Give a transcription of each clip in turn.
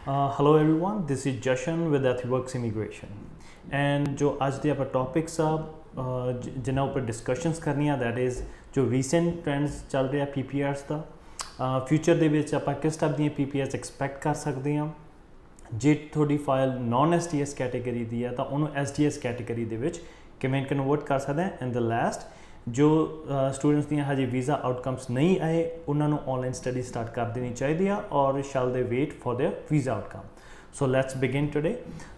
Hello everyone, this is Jashan with EthiWorks Immigration. And जो आज दे आप टॉपिक्स आ जिन्हां उपर डिस्कशनस करनी दैट इज़ जो रीसेंट ट्रेंड्स चल रहे हैं PPRs का फ्यूचर दे विच आपां किस टाइप दी PPRs एक्सपैक्ट कर सकते हैं जे थोड़ी फाइल नॉन SDS कैटेगरी दी है तो उन्होंने SDS कैटेगरी दे विच किवें कन्वर्ट कर सकते हैं। एंड द लास्ट जो स्टूडेंट्स दी हजे वीज़ा आउटकम्स नहीं आए उन्होंने ऑनलाइन स्टडी स्टार्ट कर देनी चाहिए और shall they wait for their visa outcome. So let's begin today.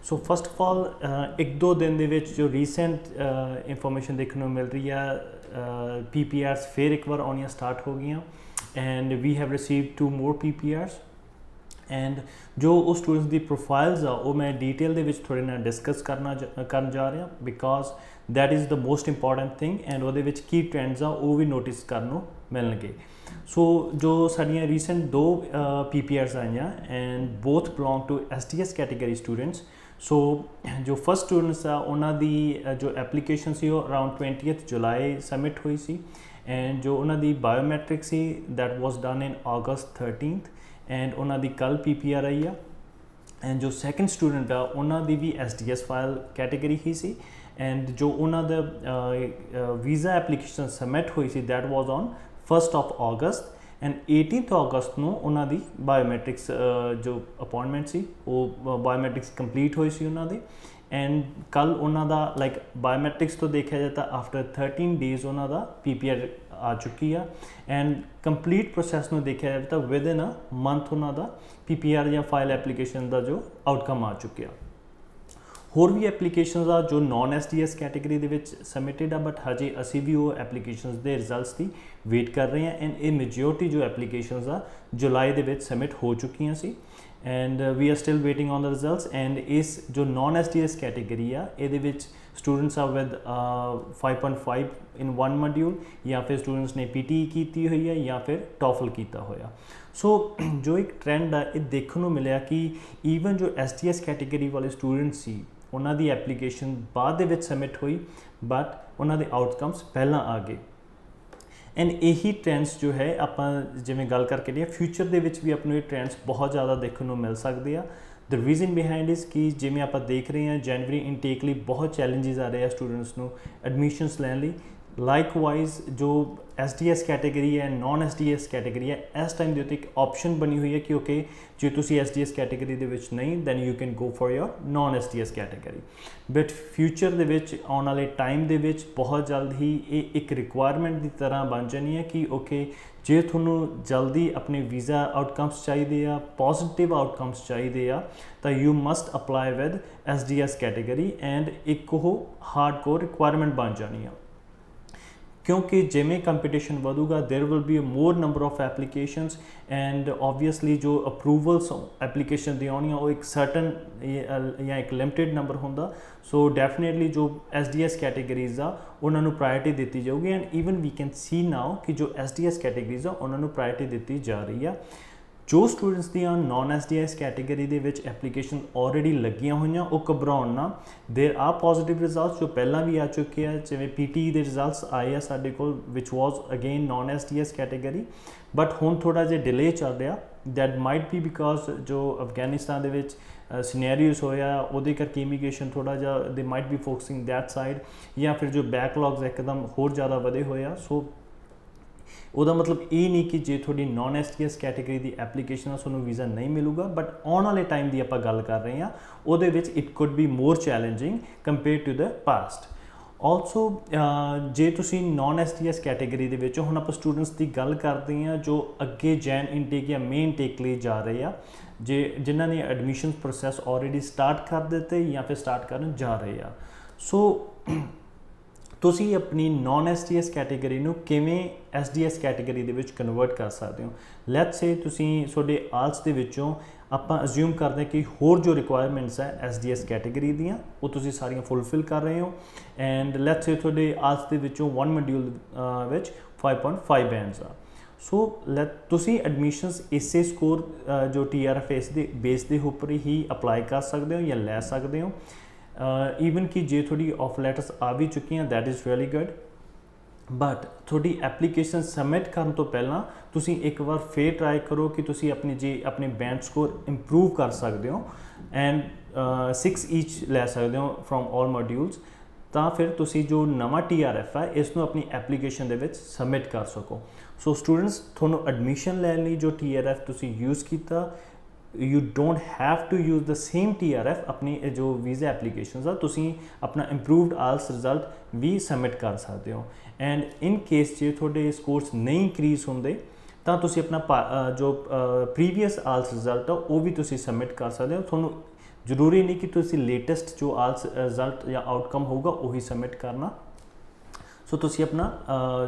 So first of all एक दो दिन दे विच जो रीसेंट इंफॉर्मेशन देखने को मिल रही है PPRs फिर एक बार आनियां स्टार्ट हो गई and we have receive 2 more PPRs and जो उस स्टूडेंट्स दी प्रोफाइल्स आ वो मैं डिटेल दे विच थोड़े ना डिस्कस करन जा रहा because that is the most important thing and वो की ट्रेंड्स आ वो भी नोटिस करनों मिलणगे। सो जो साड़ियाँ रीसेंट 2 PPRs आईयां and both belong to SDS category students. So जो फर्स्ट स्टूडेंट्स आ उन्हां दी जो एप्लीकेशन सी अराउंड 20th जुलाई सबमिट हुई सी एंड जो उन्हां दी बायोमैट्रिक सी that was done in August 13th and उन्हां दी कल PPR आई है। एंड जो सैकेंड स्टूडेंट आ उन्हां दी भी SDS फाइल कैटेगरी ही सी एंड जो उन्हां दा वीज़ा एप्लीकेशन सबमिट हुई सी that was on 1st of August and 18th August ਨੂੰ ਉਹਨਾਂ ਦੀ ਬਾਇਓਮੈਟ੍ਰਿਕਸ ਜੋ ਅਪਾਇੰਟਮੈਂਟ ਸੀ ਉਹ ਬਾਇਓਮੈਟ੍ਰਿਕਸ ਕੰਪਲੀਟ ਹੋਈ ਸੀ ਉਹਨਾਂ ਦੀ ਐਂਡ ਕੱਲ ਉਹਨਾਂ ਦਾ ਲਾਈਕ ਬਾਇਓਮੈਟ੍ਰਿਕਸ ਤੋਂ ਦੇਖਿਆ ਜਾਏ ਤਾਂ ਆਫਟਰ 13 ਡੇਜ਼ ਉਹਨਾਂ ਦਾ PPR ਆ ਚੁੱਕੀ ਆ ਐਂਡ ਕੰਪਲੀਟ ਪ੍ਰੋਸੈਸ ਨੂੰ ਦੇਖਿਆ ਜਾਵੇ ਤਾਂ ਵਿਦਿਨ ਅ ਮੰਥ ਉਹਨਾਂ ਦਾ PPR ਜਾਂ ਫਾਈਲ ਐਪਲੀਕੇਸ਼ਨ ਦਾ ਜੋ ਆਊਟਕਮ ਆ ਚੁੱਕਿਆ। होर भी एप्लीकेशनस आ जो नॉन SDS कैटेगरी दे विच सबमिटेड आ बट हजे असी भी वो एप्लीकेशनस दे रिजल्ट्स की वेट कर रहे हैं एंड ये मेजोरिटी जो एप्लीकेशनस आ जुलाई दे विच सबमिट हो चुकी सी and we are still waiting on the results and इस जो नॉन SDS कैटेगरी आ ये विच स्टूडेंट्स आ विद 5.5 इन 1 मॉड्यूल या फिर स्टूडेंट्स ने PTE की हुई है या फिर TOEFL किया होया। सो जो एक ट्रेंड आ ये देखने को मिले कि ईवन जो SDS कैटेगरी वाले स्टूडेंट्स सी उन्हों की एप्लीकेशन बाद दे विच सबमिट हुई बट उन्हों के आउटकम्स पहला आ गए एंड यही ट्रेंड्स जो है आप जिमें गल करके लिए फ्यूचर दे विच भी अपने ये ट्रेंड्स बहुत ज़्यादा देखने को मिल सकते हैं। द रीज़न बिहाइंड इज़ कि जिमें आप देख रहे हैं जनवरी इनटेक लिए बहुत चैलेंजेस आ रहे हैं स्टूडेंट्स को एडमिशनस लैन लाइकवाइज जो SDS कैटेगरी है नॉन SDS कैटेगरी है इस टाइम के उत्ते एक ऑप्शन बनी हुई है कि ओके जे तुसी SDS कैटेगरी दे विच नहीं then you can go for your non SDS category but future दे विच आने वाले टाइम दे विच बहुत जल्द ही ये एक रिक्वायरमेंट की तरह बन जानी है कि ओके जे थोनों जल्दी अपने वीज़ा आउटकम्स चाहिए पॉजिटिव आउटकम्स चाहिए तो you must apply with SDS category and एक हार्ड कोर रिक्वायरमेंट बन जानी है क्योंकि जिमें कंपटीशन बढ़ूगा there will be more number of applications and obviously जो अप्रूवल्स एप्लीकेशन दी आनी वो एक सर्टन या एक लिमिटेड नंबर होंदा। सो डेफिनेटली जो SDS कैटेगरीज आ उन्होंने प्रायोरिटी दी जाऊगी and even we can see now कि जो SDS कैटेगरीज आ उन्होंने प्रायोरिटी दी जा रही है। जो स्टूडेंट्स दियां नॉन SDS कैटेगरी दे विच एप्लीकेशन ऑलरेडी लगियां हुई वो घबराउण ना देर आ पॉजिटिव रिजल्ट्स जो पहला भी आ चुके हैं जिवें PTE के रिजल्ट्स आए हैं साडे कोल विच was again non SDS category but हुण थोड़ा जिहा डिले चल रहा दैट माइट बी बिकॉज जो अफगानिस्तान दे विच सिनेरियोस होया उहदे करके इमीग्रेशन थोड़ा जिहा they might be focusing that side या फिर जो बैकलॉग्स एकदम होर ज़्यादा वधे होया। सो ਉਹਦਾ मतलब ये नहीं कि जे थोड़ी नॉन SDS कैटेगरी की एप्लीकेशन थोड़ा वीज़ा नहीं मिलूगा बट आने वाले टाइम की आप गल कर रहे हैं वो it could be more challenging compare to the past. Also जे तुसी नॉन SDS कैटेगरी के हुण आप स्टूडेंट्स की गल करते हैं जो अगे जैन इनटेक या मेन इनटेक लिए जा रहे हैं जे जिन्हों ने एडमिशन प्रोसैस ऑलरेडी स्टार्ट कर दिते या फिर स्टार्ट करन जा रहे हैं। सो तुसी अपनी नॉन SDS कैटेगरी नूं किवें SDS कैटेगरी दे विच कन्वर्ट कर सकते हो। लैट्स से तुसी तुहाडे आल्स दे विचों आपां अज्यूम करते हैं कि होर जो रिक्वायरमेंट्स है SDS कैटेगरी दियां वो तुसी सारियां फुलफिल कर रहे हो एंड लैट्स से तुहाडे आल्स दे विचों 1 मॉड्यूल विच 5.5 बैंड्स आ। सो तुसी एडमिशनस इसे स्कोर जो TRFS दे बेस दे उपर ही अप्लाई कर सकते हो या लै सकते हो ईवन कि जे थोड़ी ऑफ लैटर्स आ भी चुकी हैं that is really good but थोड़ी एप्लीकेशन सबमिट करने तो पहला तुसी एक बार फिर ट्राई करो कि तुसी अपनी जे अपने बैंड स्कोर इंप्रूव कर सकते हो एंड 6 ईच लै सकते हो फ्रॉम ऑल मॉड्यूल्स, तो फिर तुसी जो नवा TRF है इसनों अपनी एप्लीकेशन दे विच सबमिट कर सको। सो स्टूडेंट्स थोनों एडमिशन लैन लई जो TRF तुसी यूज़ किया, you don't have to use the same TRF अपनी जो वीज़ा एप्लीकेशन आ, तुसी अपना इंप्रूवड आल्स रिजल्ट भी सबमिट कर सकते हो। एंड इन केस जे थोड़े स्कोर्स नहीं इंक्रीज होंगे तो तुसी अपना जो प्रीवियस आल्स रिजल्ट है वो भी तुसी सबमिट कर सकते हो। थोनों जरूरी नहीं कि तुसी लेटेस्ट जो आल्स रिजल्ट या आउटकम होगा वही सबमिट करना। सो तुसी अपना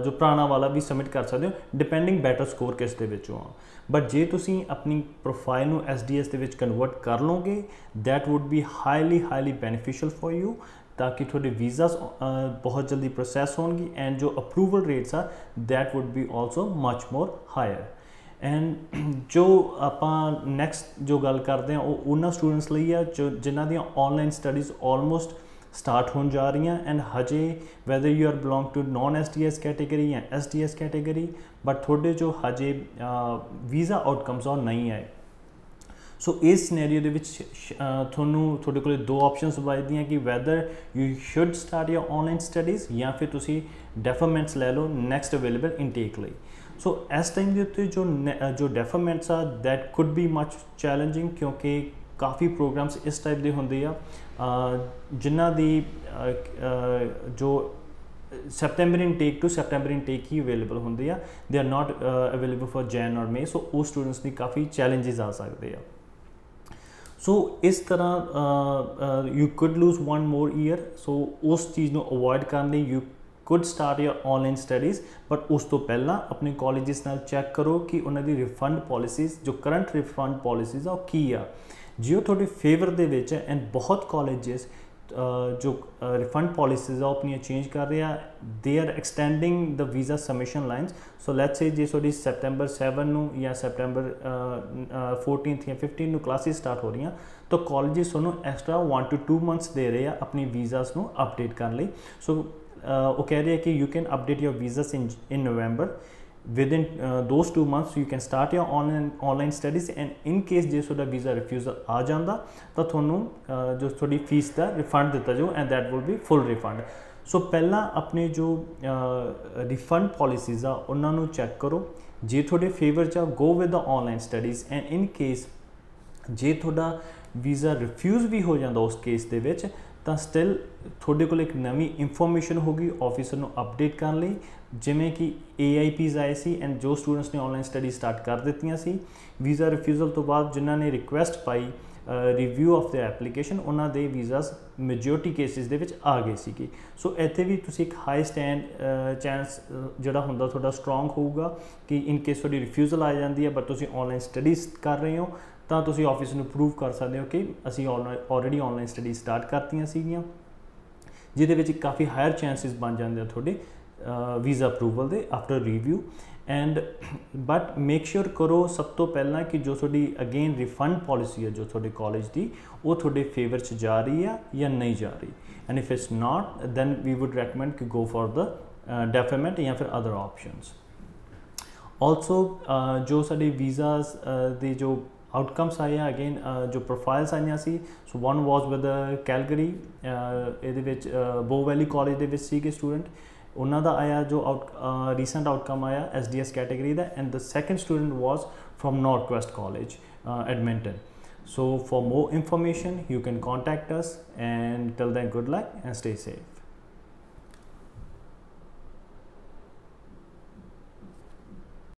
जो पुराना वाला भी सबमिट कर सकते हो डिपेंडिंग बैटर स्कोर किस दे विचों आ। बट जे तुसी अपनी प्रोफाइल नू SDS दे विच कन्वर्ट कर लोगे that would be highly beneficial for you, ताकि थोड़े वीज़ास बहुत जल्दी प्रोसैस होंगी एंड जो अप्रूवल रेट्स आ that would be also much more higher. And जो आप नैक्सट जो गल करते हैं वो उन्होंने स्टूडेंट्स ਲਈ ਆ जो जिन्हों दी ऑनलाइन स्टडीज़ ऑलमोस्ट स्टार्ट होने जा रही हैं एंड हजे whether you are belong to non SDS category या SDS कैटेगरी, बट थोड़े जो हजे वीज़ा आउटकम्स और नहीं आए। सो इस सिनेरियो दे विच थोड़े को दो ऑप्शंस बचदियां कि weather you should start your online studies या फिर तुसी डेफरमेंट्स ले लो नैक्सट अवेलेबल इनटेक लई। सो इस टाइम के उत्ते जो डेफरमेंट्स आ that could be much challenging, क्योंकि काफ़ी प्रोग्राम्स इस टाइप के होंगे जिन्हां दी जो September intake to September intake ही अवेलेबल होंगे आ, they are not available for Jan और मे। सो उस स्टूडेंट्स की काफ़ी चैलेंजेस आ सकते हैं। सो इस तरह you could lose 1 more year. So उस चीज़ को अवॉइड करने you could start your online studies, but उस तो पहला अपने कॉलेजिस नाल चैक करो कि उन्होंने रिफंड पॉलिसीज़ जो करंट रिफंड पॉलिसीज़ आ की आ जो थोड़े फेवर दे विच है। एंड बहुत कॉलेजेस जो रिफंड पॉलिसीज़ आ अपनी चेंज कर रहे हैं, they are extending the visa submission lines. So let's say जे थोड़ी सैप्टेंबर 7 नू या सैप्टेंबर 14 या 15 नू क्लासेस स्टार्ट हो रही हैं, तो कॉलेजेस उन्होंने एक्सट्रा 1 to 2 मंथ्स दे रहे हैं अपनी वीज़ास नू अपडेट करने लई। सो वो कह रहे हैं कि you can update your visas in November. Within those 2 months you can start your online studies, and in case जे थोड़ा वीज़ा रिफ्यूज़ल आ जाता तो थोनों जो थोड़ी फीस का रिफंड दिता जो and that will be full refund. So पहला अपने जो रिफंड पॉलिसीज़ आ उन्होंने चैक करो, जे थोड़े फेवर चा go with the online studies. And in case जे थोड़ा वीज़ा रिफ्यूज़ भी हो जाता उस केस दे विच तो स्टिल थोड़े को एक नवी इंफॉर्मेशन होगी ऑफिसर को अपडेट करने लई, जिमें कि AIPs आए सी एंड जो स्टूडेंट्स ने ऑनलाइन स्टडी स्टार्ट कर दित्तियां सी वीज़ा रिफ्यूज़ल तो बाद जिन्होंने request pi review of the application उन्होंने वीज़ास मेजोरिटी केसिस दे विच आ गए सी। सो इत्थे भी तुसी एक हाई स्टैंड चांस जिहड़ा हुंदा थोड़ा स्ट्रोंग होगा कि इन केस थोड़ी रिफ्यूज़ल आ जाती है बट तुसी ऑनलाइन स्टडीज़ कर रहे हो तो तुसी ऑफिस नूं प्रूव कर सकते हो कि असी ऑलरेडी ऑनलाइन स्टडी स्टार्ट करतियां सीगियां, जिहदे विच काफ़ी हायर चांसिस बन जाते हैं थोड़े visa approval they after review. And but make sure करो सब तो पहला कि जो थोड़ी अगेन रिफंड पॉलिसी है जो थोड़े कॉलेज की वो थोड़े फेवर च जा रही है या नहीं जा रही, and if it's not then we would recommend कि गो फॉर द डेफरमेंट या फिर अदर ऑप्शंस। ऑल्सो जो साड़ी वीज़ाज दी जो आउटकम्स आए अगेन जो प्रोफाइल्स आईयां सी। So one was with Calgary ये बो वैली कॉलेज के सीगे स्टूडेंट, उन्होंने आया जो रीसेंट आउटकम आया SDS कैटेगरी का, and the second student was from North West College Edmonton. So for more information you can contact us and till then good luck and stay safe.